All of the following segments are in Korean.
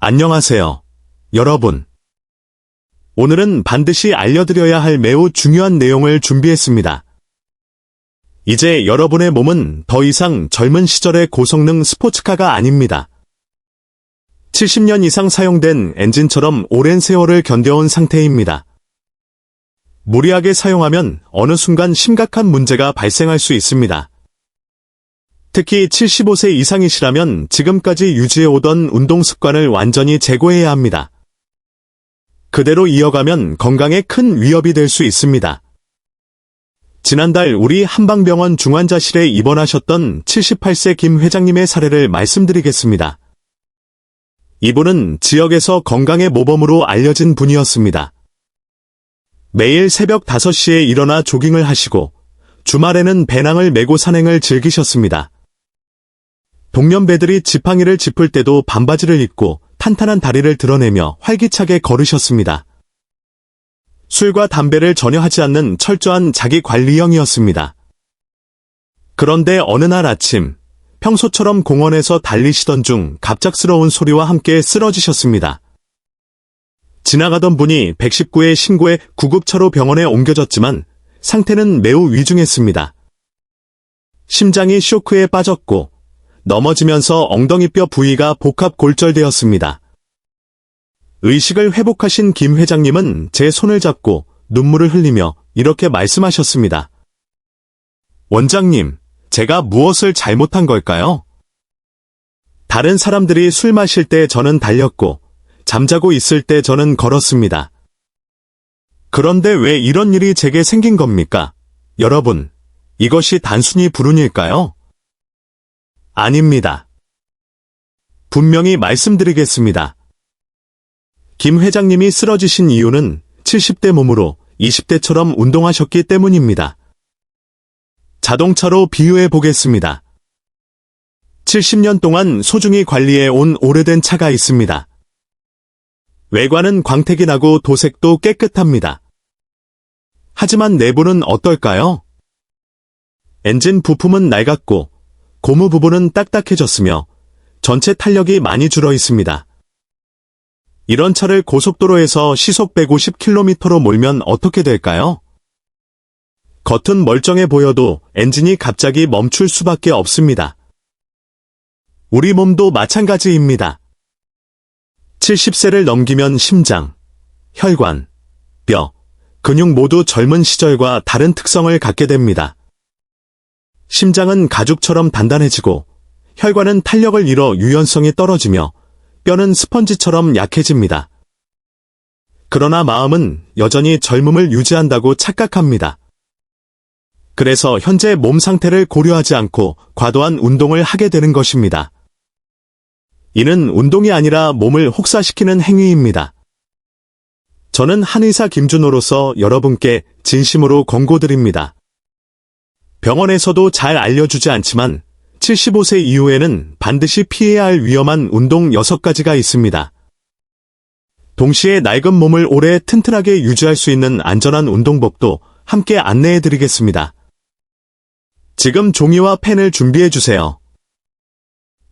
안녕하세요, 여러분. 오늘은 반드시 알려드려야 할 매우 중요한 내용을 준비했습니다. 이제 여러분의 몸은 더 이상 젊은 시절의 고성능 스포츠카가 아닙니다. 70년 이상 사용된 엔진처럼 오랜 세월을 견뎌온 상태입니다. 무리하게 사용하면 어느 순간 심각한 문제가 발생할 수 있습니다. 특히 75세 이상이시라면 지금까지 유지해오던 운동 습관을 완전히 제고해야 합니다. 그대로 이어가면 건강에 큰 위협이 될 수 있습니다. 지난달 우리 한방병원 중환자실에 입원하셨던 78세 김 회장님의 사례를 말씀드리겠습니다. 이분은 지역에서 건강의 모범으로 알려진 분이었습니다. 매일 새벽 5시에 일어나 조깅을 하시고 주말에는 배낭을 메고 산행을 즐기셨습니다. 동년배들이 지팡이를 짚을 때도 반바지를 입고 탄탄한 다리를 드러내며 활기차게 걸으셨습니다. 술과 담배를 전혀 하지 않는 철저한 자기관리형이었습니다. 그런데 어느 날 아침, 평소처럼 공원에서 달리시던 중 갑작스러운 소리와 함께 쓰러지셨습니다. 지나가던 분이 119에 신고해 구급차로 병원에 옮겨졌지만 상태는 매우 위중했습니다. 심장이 쇼크에 빠졌고 넘어지면서 엉덩이뼈 부위가 복합 골절되었습니다. 의식을 회복하신 김 회장님은 제 손을 잡고 눈물을 흘리며 이렇게 말씀하셨습니다. 원장님, 제가 무엇을 잘못한 걸까요? 다른 사람들이 술 마실 때 저는 달렸고 잠자고 있을 때 저는 걸었습니다. 그런데 왜 이런 일이 제게 생긴 겁니까? 여러분, 이것이 단순히 불운일까요? 아닙니다. 분명히 말씀드리겠습니다. 김 회장님이 쓰러지신 이유는 70대 몸으로 20대처럼 운동하셨기 때문입니다. 자동차로 비유해 보겠습니다. 70년 동안 소중히 관리해 온 오래된 차가 있습니다. 외관은 광택이 나고 도색도 깨끗합니다. 하지만 내부는 어떨까요? 엔진 부품은 낡았고 고무 부분은 딱딱해졌으며 전체 탄력이 많이 줄어 있습니다. 이런 차를 고속도로에서 시속 150km로 몰면 어떻게 될까요? 겉은 멀쩡해 보여도 엔진이 갑자기 멈출 수밖에 없습니다. 우리 몸도 마찬가지입니다. 70세를 넘기면 심장, 혈관, 뼈, 근육 모두 젊은 시절과 다른 특성을 갖게 됩니다. 심장은 가죽처럼 단단해지고 혈관은 탄력을 잃어 유연성이 떨어지며 뼈는 스펀지처럼 약해집니다. 그러나 마음은 여전히 젊음을 유지한다고 착각합니다. 그래서 현재 몸 상태를 고려하지 않고 과도한 운동을 하게 되는 것입니다. 이는 운동이 아니라 몸을 혹사시키는 행위입니다. 저는 한의사 김준호로서 여러분께 진심으로 권고드립니다. 병원에서도 잘 알려주지 않지만 75세 이후에는 반드시 피해야 할 위험한 운동 6가지가 있습니다. 동시에 낡은 몸을 오래 튼튼하게 유지할 수 있는 안전한 운동법도 함께 안내해드리겠습니다. 지금 종이와 펜을 준비해주세요.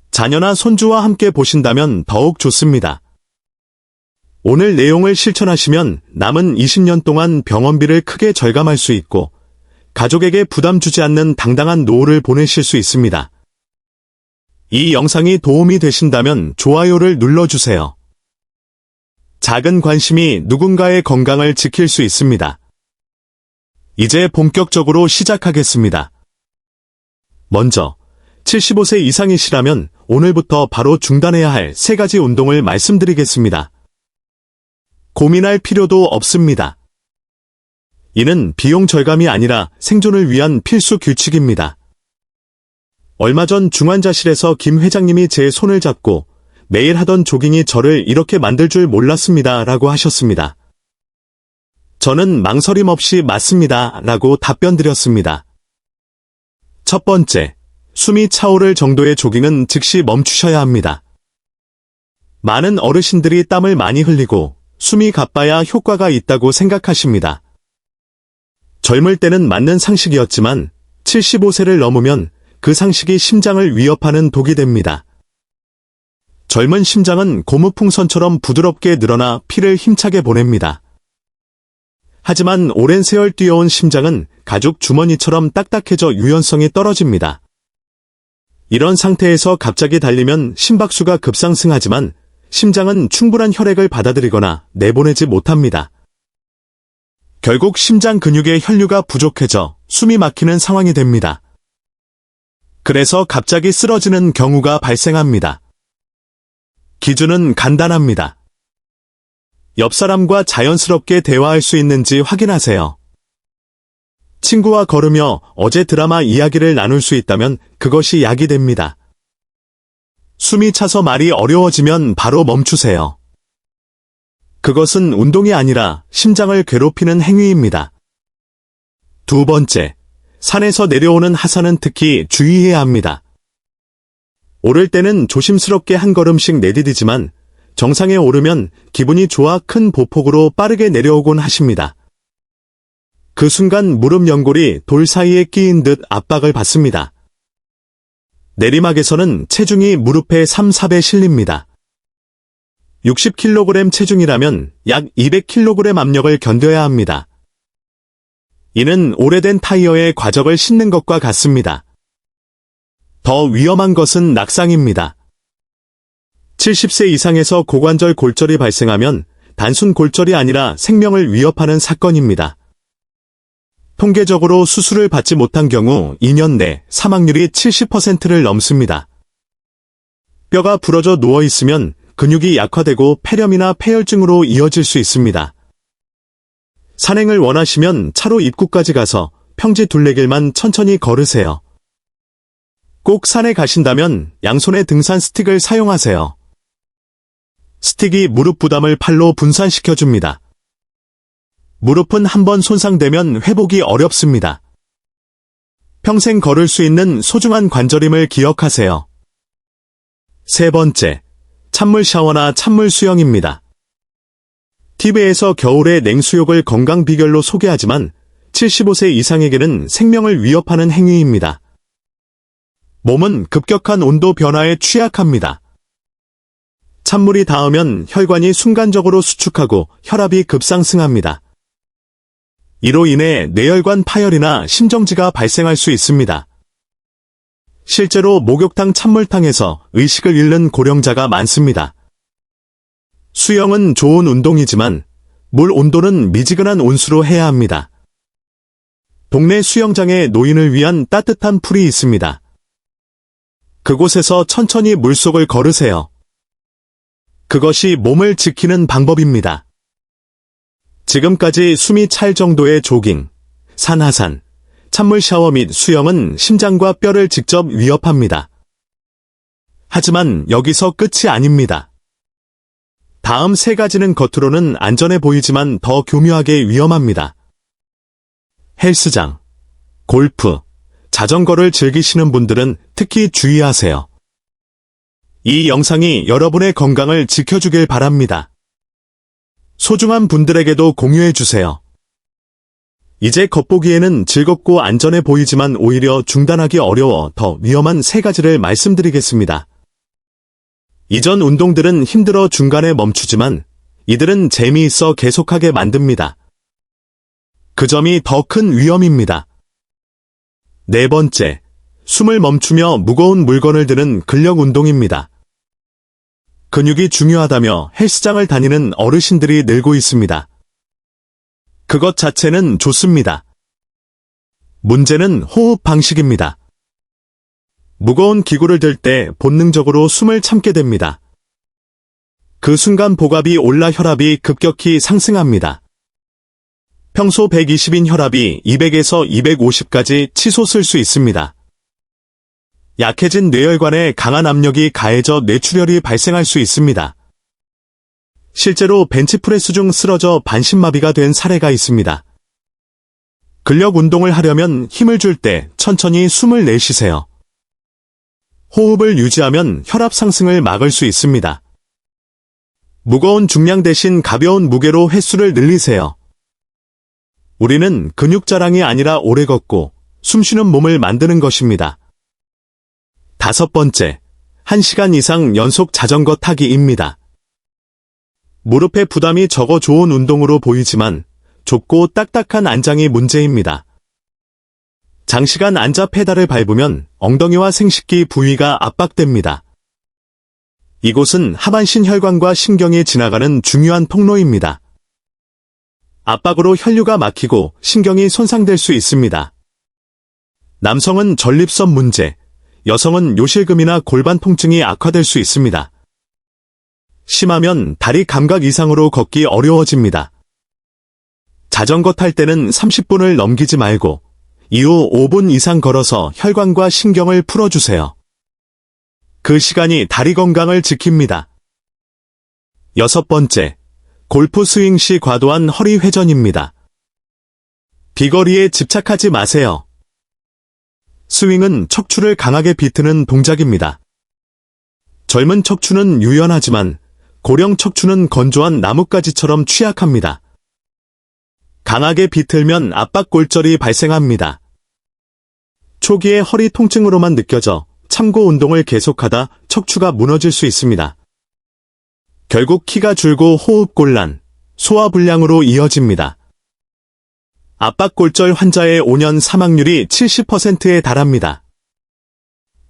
자녀나 손주와 함께 보신다면 더욱 좋습니다. 오늘 내용을 실천하시면 남은 20년 동안 병원비를 크게 절감할 수 있고 가족에게 부담 주지 않는 당당한 노후를 보내실 수 있습니다. 이 영상이 도움이 되신다면 좋아요를 눌러주세요. 작은 관심이 누군가의 건강을 지킬 수 있습니다. 이제 본격적으로 시작하겠습니다. 먼저 75세 이상이시라면 오늘부터 바로 중단해야 할 3가지 운동을 말씀드리겠습니다. 고민할 필요도 없습니다. 이는 비용 절감이 아니라 생존을 위한 필수 규칙입니다. 얼마 전 중환자실에서 김 회장님이 제 손을 잡고 매일 하던 조깅이 저를 이렇게 만들 줄 몰랐습니다 라고 하셨습니다. 저는 망설임 없이 맞습니다 라고 답변 드렸습니다. 첫 번째, 숨이 차오를 정도의 조깅은 즉시 멈추셔야 합니다. 많은 어르신들이 땀을 많이 흘리고 숨이 가빠야 효과가 있다고 생각하십니다. 젊을 때는 맞는 상식이었지만 75세를 넘으면 그 상식이 심장을 위협하는 독이 됩니다. 젊은 심장은 고무풍선처럼 부드럽게 늘어나 피를 힘차게 보냅니다. 하지만 오랜 세월 뛰어온 심장은 가죽 주머니처럼 딱딱해져 유연성이 떨어집니다. 이런 상태에서 갑자기 달리면 심박수가 급상승하지만 심장은 충분한 혈액을 받아들이거나 내보내지 못합니다. 결국 심장 근육의 혈류가 부족해져 숨이 막히는 상황이 됩니다. 그래서 갑자기 쓰러지는 경우가 발생합니다. 기준은 간단합니다. 옆 사람과 자연스럽게 대화할 수 있는지 확인하세요. 친구와 걸으며 어제 드라마 이야기를 나눌 수 있다면 그것이 약이 됩니다. 숨이 차서 말이 어려워지면 바로 멈추세요. 그것은 운동이 아니라 심장을 괴롭히는 행위입니다. 두 번째, 산에서 내려오는 하산은 특히 주의해야 합니다. 오를 때는 조심스럽게 한 걸음씩 내디디지만 정상에 오르면 기분이 좋아 큰 보폭으로 빠르게 내려오곤 하십니다. 그 순간 무릎 연골이 돌 사이에 끼인 듯 압박을 받습니다. 내리막에서는 체중이 무릎에 3-4배 실립니다. 60kg 체중이라면 약 200kg 압력을 견뎌야 합니다. 이는 오래된 타이어에 과적을 싣는 것과 같습니다. 더 위험한 것은 낙상입니다. 70세 이상에서 고관절 골절이 발생하면 단순 골절이 아니라 생명을 위협하는 사건입니다. 통계적으로 수술을 받지 못한 경우 2년 내 사망률이 70%를 넘습니다. 뼈가 부러져 누워있으면 근육이 약화되고 폐렴이나 폐혈증으로 이어질 수 있습니다. 산행을 원하시면 차로 입구까지 가서 평지 둘레길만 천천히 걸으세요. 꼭 산에 가신다면 양손에 등산 스틱을 사용하세요. 스틱이 무릎 부담을 팔로 분산시켜줍니다. 무릎은 한번 손상되면 회복이 어렵습니다. 평생 걸을 수 있는 소중한 관절임을 기억하세요. 세 번째, 찬물 샤워나 찬물 수영입니다. TV에서 겨울의 냉수욕을 건강 비결로 소개하지만 75세 이상에게는 생명을 위협하는 행위입니다. 몸은 급격한 온도 변화에 취약합니다. 찬물이 닿으면 혈관이 순간적으로 수축하고 혈압이 급상승합니다. 이로 인해 뇌혈관 파열이나 심정지가 발생할 수 있습니다. 실제로 목욕탕 찬물탕에서 의식을 잃는 고령자가 많습니다. 수영은 좋은 운동이지만 물 온도는 미지근한 온수로 해야 합니다. 동네 수영장에 노인을 위한 따뜻한 풀이 있습니다. 그곳에서 천천히 물속을 걸으세요. 그것이 몸을 지키는 방법입니다. 지금까지 숨이 찰 정도의 조깅, 산하산, 찬물 샤워 및 수영은 심장과 뼈를 직접 위협합니다. 하지만 여기서 끝이 아닙니다. 다음 세 가지는 겉으로는 안전해 보이지만 더 교묘하게 위험합니다. 헬스장, 골프, 자전거를 즐기시는 분들은 특히 주의하세요. 이 영상이 여러분의 건강을 지켜주길 바랍니다. 소중한 분들에게도 공유해주세요. 이제 겉보기에는 즐겁고 안전해 보이지만 오히려 중단하기 어려워 더 위험한 세 가지를 말씀드리겠습니다. 이전 운동들은 힘들어 중간에 멈추지만 이들은 재미있어 계속하게 만듭니다. 그 점이 더 큰 위험입니다. 네 번째, 숨을 멈추며 무거운 물건을 드는 근력 운동입니다. 근육이 중요하다며 헬스장을 다니는 어르신들이 늘고 있습니다. 그것 자체는 좋습니다. 문제는 호흡 방식입니다. 무거운 기구를 들 때 본능적으로 숨을 참게 됩니다. 그 순간 복압이 올라 혈압이 급격히 상승합니다. 평소 120인 혈압이 200에서 250까지 치솟을 수 있습니다. 약해진 뇌혈관에 강한 압력이 가해져 뇌출혈이 발생할 수 있습니다. 실제로 벤치프레스 중 쓰러져 반신마비가 된 사례가 있습니다. 근력 운동을 하려면 힘을 줄 때 천천히 숨을 내쉬세요. 호흡을 유지하면 혈압 상승을 막을 수 있습니다. 무거운 중량 대신 가벼운 무게로 횟수를 늘리세요. 우리는 근육 자랑이 아니라 오래 걷고 숨쉬는 몸을 만드는 것입니다. 다섯 번째, 1시간 이상 연속 자전거 타기입니다. 무릎에 부담이 적어 좋은 운동으로 보이지만 좁고 딱딱한 안장이 문제입니다. 장시간 앉아 페달을 밟으면 엉덩이와 생식기 부위가 압박됩니다. 이곳은 하반신 혈관과 신경이 지나가는 중요한 통로입니다. 압박으로 혈류가 막히고 신경이 손상될 수 있습니다. 남성은 전립선 문제, 여성은 요실금이나 골반 통증이 악화될 수 있습니다. 심하면 다리 감각 이상으로 걷기 어려워집니다. 자전거 탈 때는 30분을 넘기지 말고 이후 5분 이상 걸어서 혈관과 신경을 풀어주세요. 그 시간이 다리 건강을 지킵니다. 6번째, 골프 스윙 시 과도한 허리 회전입니다. 비거리에 집착하지 마세요. 스윙은 척추를 강하게 비트는 동작입니다. 젊은 척추는 유연하지만 고령 척추는 건조한 나뭇가지처럼 취약합니다. 강하게 비틀면 압박골절이 발생합니다. 초기에 허리 통증으로만 느껴져 참고 운동을 계속하다 척추가 무너질 수 있습니다. 결국 키가 줄고 호흡곤란, 소화불량으로 이어집니다. 압박골절 환자의 5년 사망률이 70%에 달합니다.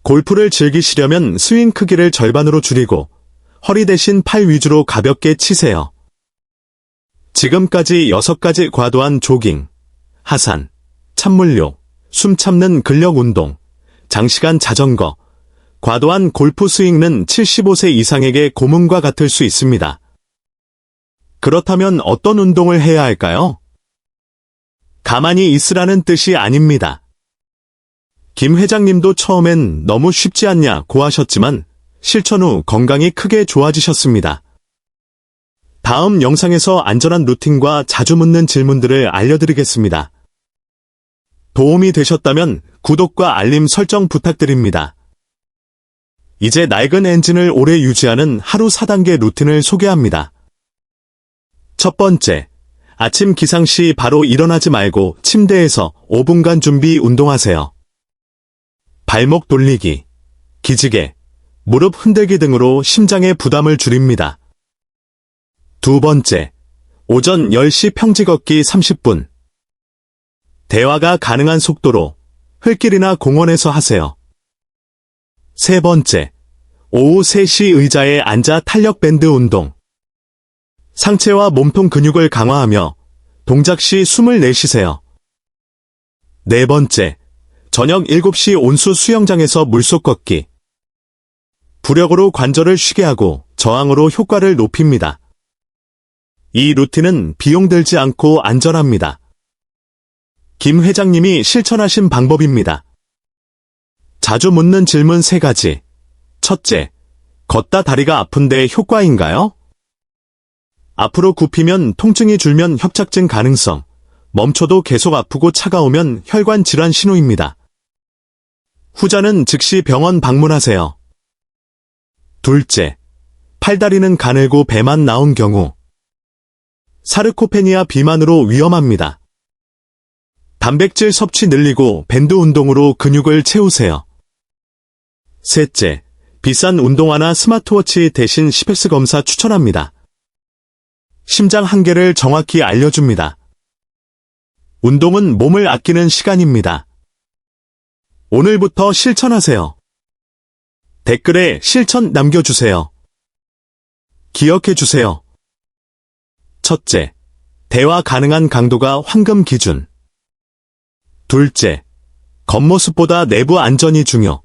골프를 즐기시려면 스윙 크기를 절반으로 줄이고 허리 대신 팔 위주로 가볍게 치세요. 지금까지 6가지 과도한 조깅, 하산, 찬물욕, 숨 참는 근력 운동, 장시간 자전거, 과도한 골프 스윙은 75세 이상에게 고문과 같을 수 있습니다. 그렇다면 어떤 운동을 해야 할까요? 가만히 있으라는 뜻이 아닙니다. 김 회장님도 처음엔 너무 쉽지 않냐고 하셨지만 실천 후 건강이 크게 좋아지셨습니다. 다음 영상에서 안전한 루틴과 자주 묻는 질문들을 알려드리겠습니다. 도움이 되셨다면 구독과 알림 설정 부탁드립니다. 이제 낡은 엔진을 오래 유지하는 하루 4단계 루틴을 소개합니다. 첫 번째, 아침 기상 시 바로 일어나지 말고 침대에서 5분간 준비 운동하세요. 발목 돌리기, 기지개, 무릎 흔들기 등으로 심장의 부담을 줄입니다. 두 번째, 오전 10시 평지 걷기 30분. 대화가 가능한 속도로 흙길이나 공원에서 하세요. 세 번째, 오후 3시 의자에 앉아 탄력 밴드 운동. 상체와 몸통 근육을 강화하며 동작 시 숨을 내쉬세요. 네 번째, 저녁 7시 온수 수영장에서 물속 걷기. 부력으로 관절을 쉬게 하고 저항으로 효과를 높입니다. 이 루틴은 비용 들지 않고 안전합니다. 김 회장님이 실천하신 방법입니다. 자주 묻는 질문 3가지. 첫째, 걷다 다리가 아픈데 효과인가요? 앞으로 굽히면 통증이 줄면 협착증 가능성, 멈춰도 계속 아프고 차가우면 혈관 질환 신호입니다. 후자는 즉시 병원 방문하세요. 둘째, 팔다리는 가늘고 배만 나온 경우. 사르코페니아 비만으로 위험합니다. 단백질 섭취 늘리고 밴드 운동으로 근육을 채우세요. 셋째, 비싼 운동화나 스마트워치 대신 심박수 검사 추천합니다. 심장 한계를 정확히 알려줍니다. 운동은 몸을 아끼는 시간입니다. 오늘부터 실천하세요. 댓글에 실천 남겨주세요. 기억해주세요. 첫째, 대화 가능한 강도가 황금 기준. 둘째, 겉모습보다 내부 안전이 중요.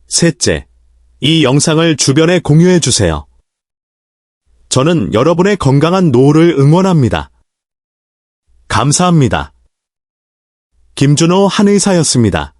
셋째, 이 영상을 주변에 공유해주세요. 저는 여러분의 건강한 노후를 응원합니다. 감사합니다. 김준호 한의사였습니다.